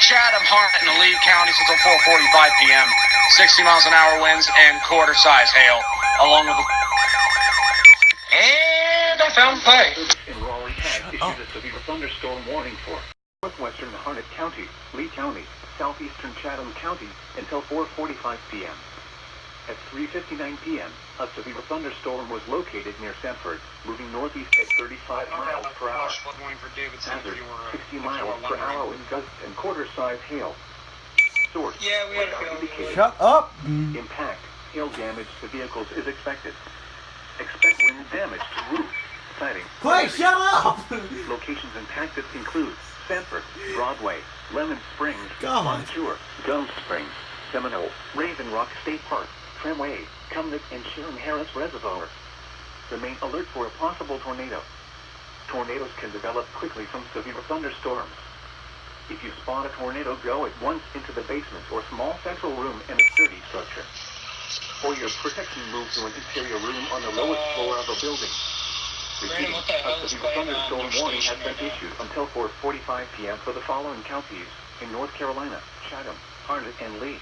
Chatham, Harnett, and Lee counties until 4:45 p.m. 60 miles an hour winds and quarter-size hail, along with and I found play. In Raleigh has issued a severe thunderstorm warning for northwestern Harnett County, Lee County, southeastern Chatham County until 4:45 p.m. At 3:59 p.m., a severe thunderstorm was located near Sanford, moving northeast at 35 miles per hour. Hazard, 60 miles per hour with gusts and quarter-size hail. Source, yeah, we had a feeling. Shut up! Impact, hail damage to vehicles is expected. Expect wind damage to roofs, siding. Clay, shut up! Locations impacted include Sanford, Broadway, Lemon Springs, God. Montour, Gum Springs, Seminole, Raven Rock State Park, Tramway, Cumnock, and Sharon Harris Reservoir. Remain alert for a possible tornado. Tornadoes can develop quickly from severe thunderstorms. If you spot a tornado, go at once into the basement or small central room in a sturdy structure. For your protection, move to an interior room on the lowest floor of a building. Repeating, a severe thunderstorm warning has been issued until 4:45 p.m. for the following counties in North Carolina: Chatham, Harnett, and Lee.